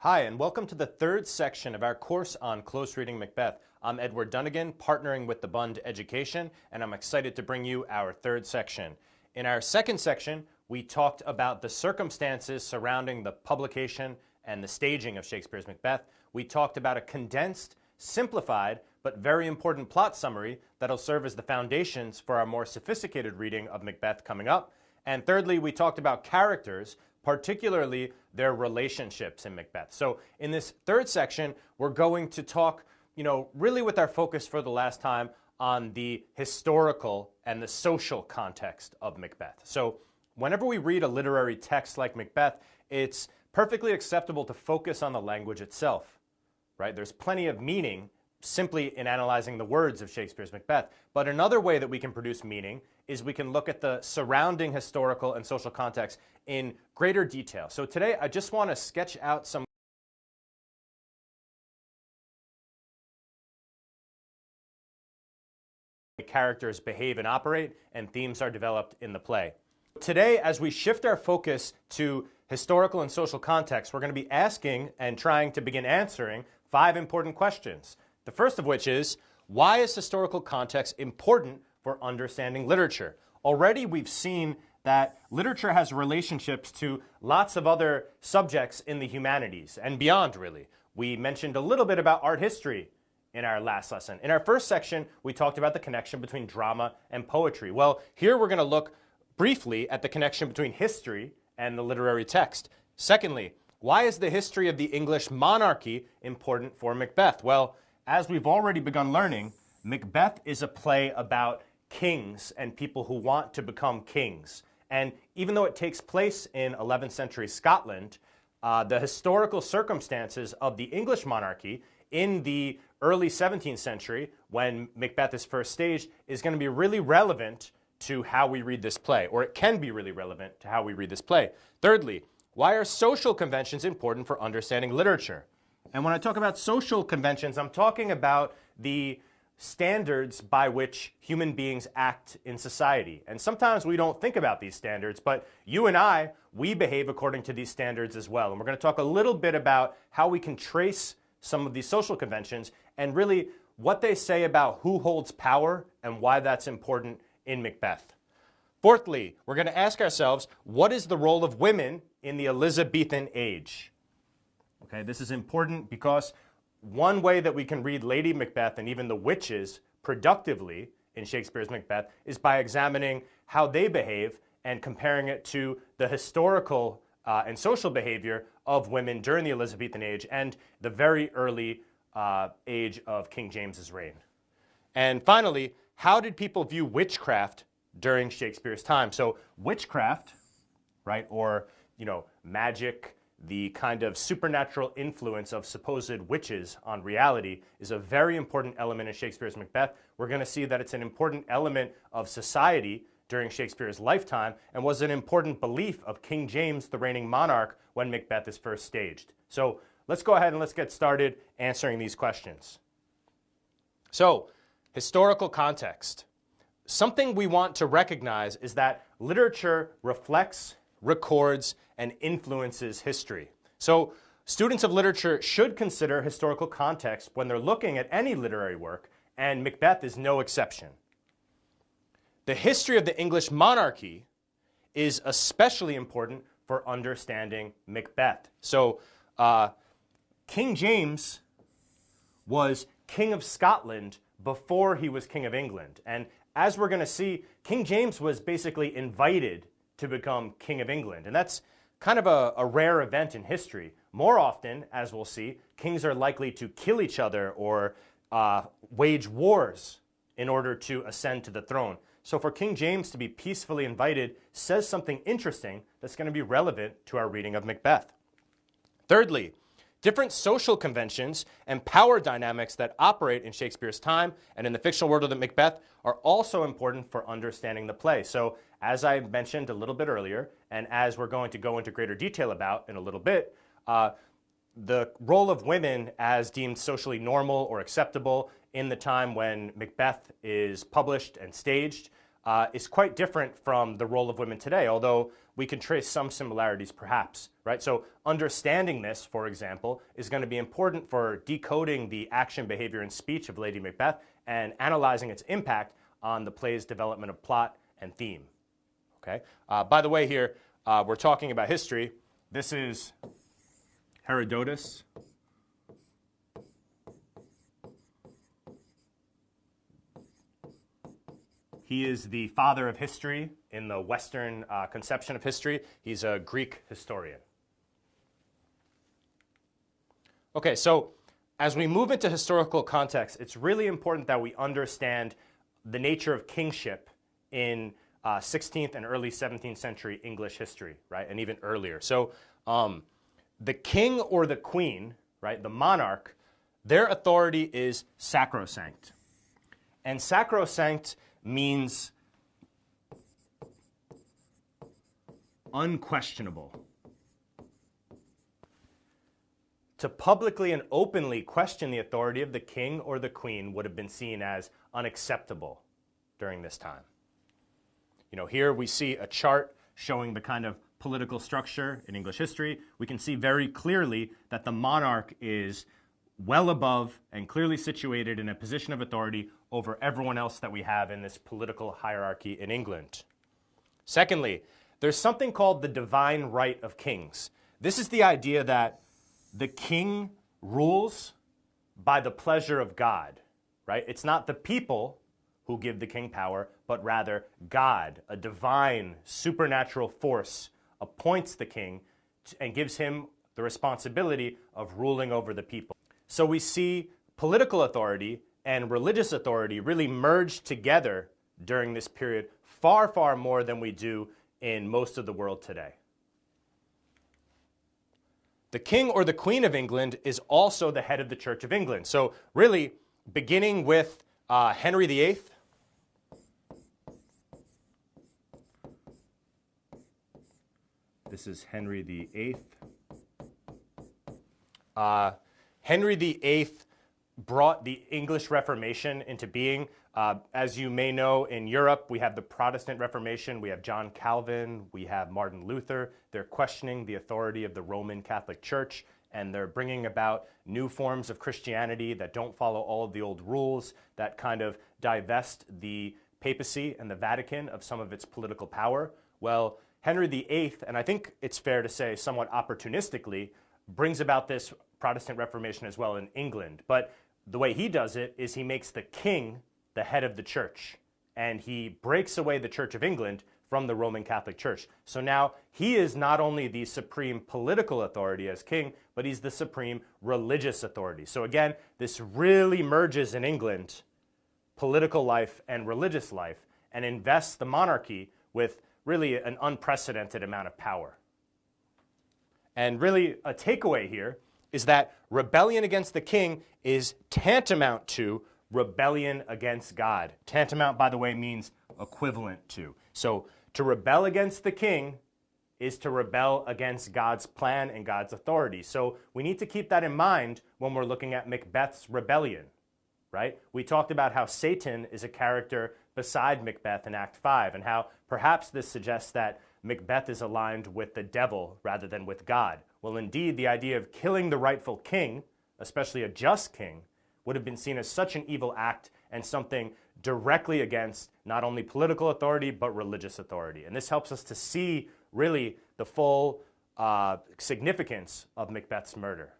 Hi, and welcome to the third section of our course on close reading Macbeth. I'm Edward Dunnigan, partnering with the Bund Education, and I'm excited to bring you our third section. In our second section, we talked about the circumstances surrounding the publication and the staging of Shakespeare's Macbeth. We talked about a condensed, simplified, but very important plot summary that'll serve as the foundations for our more sophisticated reading of Macbeth coming up. And thirdly, we talked about characters, particularly their relationships in Macbeth. So in this third section, we're going to talk, really with our focus for the last time on the historical and the social context of Macbeth. So whenever we read a literary text like Macbeth, it's perfectly acceptable to focus on the language itself, right? There's plenty of meaning simply in analyzing the words of Shakespeare's Macbeth. But another way that we can produce meaning is we can look at the surrounding historical and social context in greater detail. So today I just want to sketch out some characters behave and operate, and themes are developed in the play. Today, as we shift our focus to historical and social context, we're going to be asking and trying to begin answering 5 important questions. The first of which is, why is historical context important for understanding literature? Already we've seen that literature has relationships to lots of other subjects in the humanities and beyond, really. We mentioned a little bit about art history in our last lesson. In our first section, we talked about the connection between drama and poetry. Well, here we're going to look briefly at the connection between history and the literary text. Secondly, why is the history of the English monarchy important for Macbeth? Well, as we've already begun learning, Macbeth is a play about kings and people who want to become kings. And even though it takes place in 11th century Scotland, the historical circumstances of the English monarchy in the early 17th century, when Macbeth is first staged, is going to be really relevant to how we read this play, or it can be really relevant to how we read this play. Thirdly, why are social conventions important for understanding literature? And when I talk about social conventions, I'm talking about the standards by which human beings act in society. And sometimes we don't think about these standards, but you and I, we behave according to these standards as well. And we're going to talk a little bit about how we can trace some of these social conventions and really what they say about who holds power and why that's important in Macbeth. Fourthly, we're going to ask ourselves, what is the role of women in the Elizabethan age? Okay, this is important because one way that we can read Lady Macbeth and even the witches productively in Shakespeare's Macbeth is by examining how they behave and comparing it to the historical and social behavior of women during the Elizabethan age and the very early age of King James's reign. And finally, how did people view witchcraft during Shakespeare's time? So witchcraft, right, or magic, the kind of supernatural influence of supposed witches on reality is a very important element in Shakespeare's Macbeth. We're going to see that it's an important element of society during Shakespeare's lifetime and was an important belief of King James, the reigning monarch, when Macbeth is first staged. So let's go ahead and let's get started answering these questions. So, historical context. Something we want to recognize is that literature reflects, records, and influences history. So students of literature should consider historical context when they're looking at any literary work, and Macbeth is no exception. The history of the English monarchy is especially important for understanding Macbeth. So King James was King of Scotland before he was King of England. And as we're going to see, King James was basically invited to become King of England. And that's kind of a rare event in history. More often, as we'll see, kings are likely to kill each other or wage wars in order to ascend to the throne. So for King James to be peacefully invited says something interesting that's going to be relevant to our reading of Macbeth. Thirdly, different social conventions and power dynamics that operate in Shakespeare's time and in the fictional world of Macbeth are also important for understanding the play. So as I mentioned a little bit earlier, and as we're going to go into greater detail about in a little bit, the role of women as deemed socially normal or acceptable in the time when Macbeth is published and staged is quite different from the role of women today, although we can trace some similarities perhaps, right? So understanding this, for example, is going to be important for decoding the action, behavior, and speech of Lady Macbeth and analyzing its impact on the play's development of plot and theme. Okay. By the way, here we're talking about history. This is Herodotus. He is the father of history in the Western conception of history. He's a Greek historian. Okay, so as we move into historical context, it's really important that we understand the nature of kingship in 16th and early 17th century English history, right, and even earlier. So the king or the queen, right, the monarch, their authority is sacrosanct. And sacrosanct means unquestionable. To publicly and openly question the authority of the king or the queen would have been seen as unacceptable during this time. You know, here we see a chart showing the kind of political structure in English history. We can see very clearly that the monarch is well above and clearly situated in a position of authority over everyone else that we have in this political hierarchy in England. Secondly, there's something called the divine right of kings. This is the idea that the king rules by the pleasure of God, right? It's not the people who give the king power, but rather God, a divine supernatural force, appoints the king and gives him the responsibility of ruling over the people. So we see political authority and religious authority really merged together during this period far, far more than we do in most of the world today. The king or the queen of England is also the head of the Church of England. So really, beginning with Henry VIII, this is Henry VIII. Henry VIII brought the English Reformation into being. As you may know, in Europe, we have the Protestant Reformation, we have John Calvin, we have Martin Luther. They're questioning the authority of the Roman Catholic Church, and they're bringing about new forms of Christianity that don't follow all of the old rules, that kind of divest the papacy and the Vatican of some of its political power. Well, Henry VIII, and I think it's fair to say somewhat opportunistically, brings about this Protestant Reformation as well in England. But the way he does it is he makes the king the head of the church, and he breaks away the Church of England from the Roman Catholic Church. So now he is not only the supreme political authority as king, but he's the supreme religious authority. So again, this really merges in England political life and religious life and invests the monarchy with really an unprecedented amount of power. And really a takeaway here is that rebellion against the king is tantamount to rebellion against God. Tantamount, by the way, means equivalent to. So to rebel against the king is to rebel against God's plan and God's authority. So we need to keep that in mind when we're looking at Macbeth's rebellion, right? We talked about how Satan is a character beside Macbeth in Act 5, and how perhaps this suggests that Macbeth is aligned with the devil rather than with God. Well, indeed, the idea of killing the rightful king, especially a just king, would have been seen as such an evil act and something directly against not only political authority, but religious authority. And this helps us to see really the full significance of Macbeth's murder.